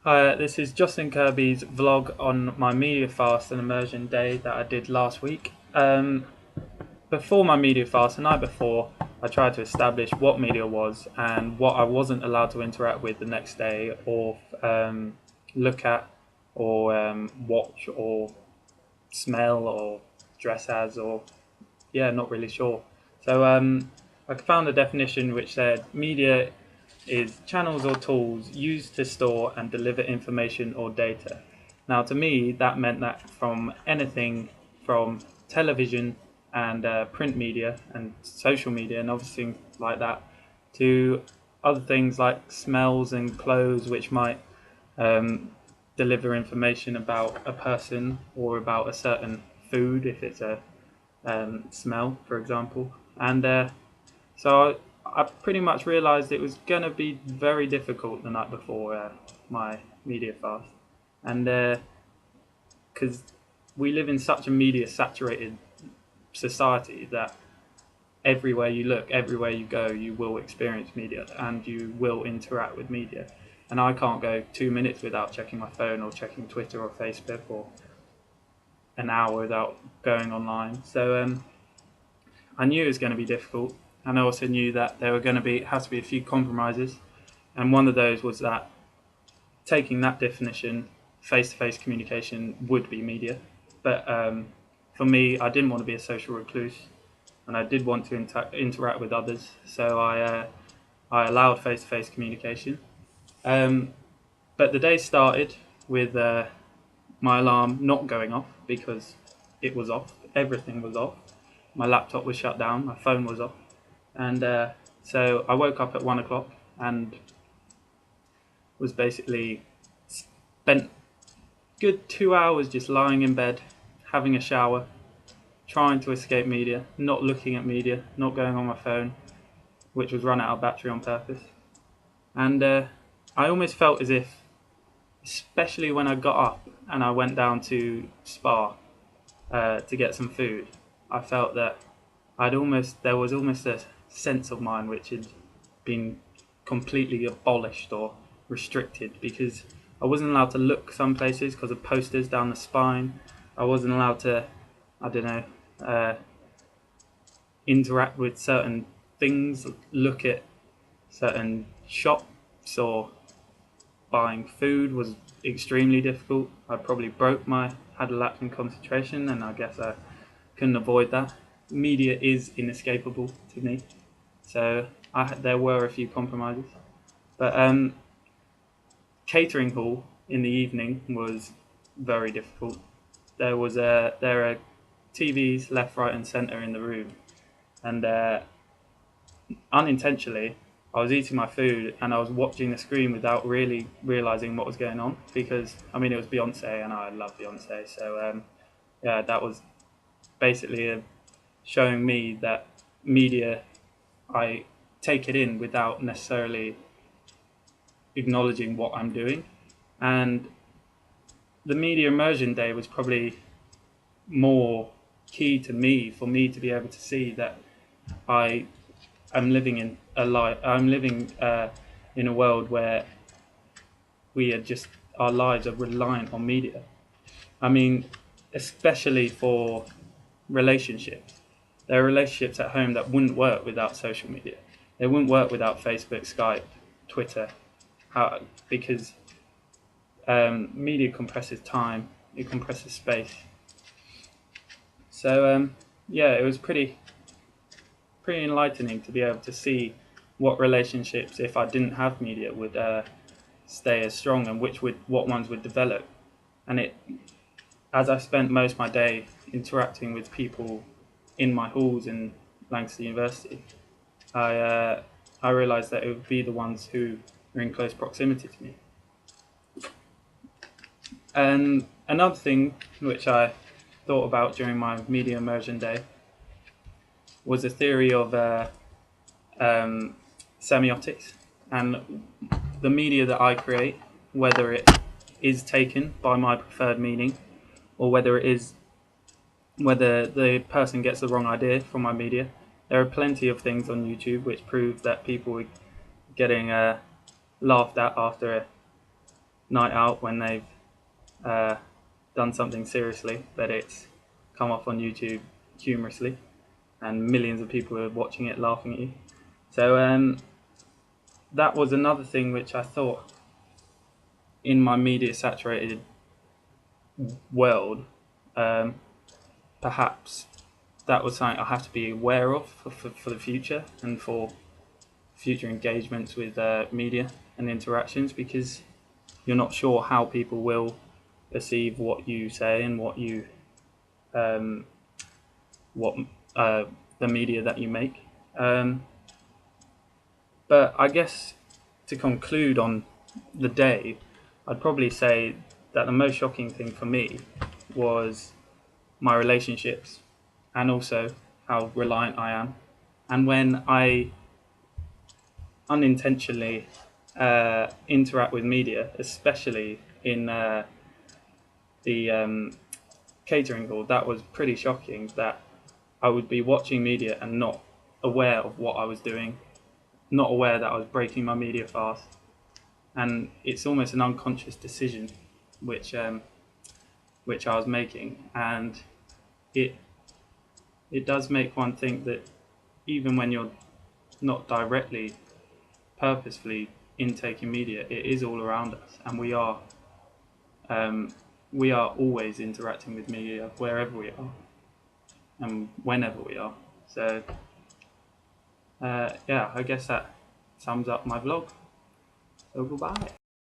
Hi, this is Jocelyn Kirby's vlog on my media fast and immersion day that I did last week. Before my media fast, the night before, I tried to establish what media was and what I wasn't allowed to interact with the next day or look at or watch or smell or dress as or not really sure. So I found a definition which said media is channels or tools used to store and deliver information or data. Now, to me, that meant that from anything from television and print media and social media and obviously like that to other things like smells and clothes, which might deliver information about a person or about a certain food if it's a smell, for example. And so I pretty much realised it was going to be very difficult the night before my media fast. And because we live in such a media saturated society that everywhere you look, everywhere you go, you will experience media and you will interact with media. And I can't go 2 minutes without checking my phone or checking Twitter or Facebook or an hour without going online. So I knew it was going to be difficult, and I also knew that there were going to be has to be a few compromises, and one of those was that taking that definition, face-to-face communication would be media. But for me, I didn't want to be a social recluse, and I did want to interact with others, so I allowed face-to-face communication. But the day started with my alarm not going off because it was off. Everything was off. My laptop was shut down. My phone was off. And so I woke up at 1 o'clock and was basically spent good 2 hours just lying in bed, having a shower, trying to escape media, not looking at media, not going on my phone, which was run out of battery on purpose. And I almost felt as if, especially when I got up and I went down to Spa to get some food, I felt that there was almost a sense of mine which had been completely abolished or restricted, because I wasn't allowed to look some places because of posters down the spine. I wasn't allowed to, I don't know, interact with certain things, look at certain shops, or buying food was extremely difficult. I probably had a lapse in concentration, and I guess I couldn't avoid that. Media is inescapable to me, so there were a few compromises. But catering hall in the evening was very difficult. There are TVs left, right, and centre in the room, and unintentionally, I was eating my food and I was watching the screen without really realizing what was going on, because I mean it was Beyonce and I love Beyonce, so that was basically showing me that media, I take it in without necessarily acknowledging what I'm doing. And the media immersion day was probably more key to me, for me to be able to see that I'm living in in a world where our lives are reliant on media. I mean, especially for relationships. There are relationships at home that wouldn't work without social media. They wouldn't work without Facebook, Skype, Twitter, because media compresses time, it compresses space. So it was pretty enlightening to be able to see what relationships, if I didn't have media, would stay as strong, and what ones would develop. And as I spent most of my day interacting with people in my halls in Lancaster University, I realised that it would be the ones who are in close proximity to me. And another thing which I thought about during my media immersion day was a theory of semiotics, and the media that I create, whether it is taken by my preferred meaning or whether the person gets the wrong idea from my media. There are plenty of things on YouTube which prove that people are getting laughed at after night out when they've done something seriously, but it's come off on YouTube humorously, and millions of people are watching it, laughing at you. So that was another thing which I thought, in my media saturated world, perhaps that was something I have to be aware of for the future and for future engagements with media and interactions, because you're not sure how people will perceive what you say and what the media that you make. But I guess to conclude on the day, I'd probably say that the most shocking thing for me was my relationships, and also how reliant I am. And when I unintentionally interact with media, especially in the catering hall, that was pretty shocking, that I would be watching media and not aware of what I was doing, not aware that I was breaking my media fast. And it's almost an unconscious decision which I was making, and it does make one think that even when you're not directly, purposefully intaking media, it is all around us, and we are always interacting with media wherever we are and whenever we are. So yeah, I guess that sums up my vlog. So goodbye.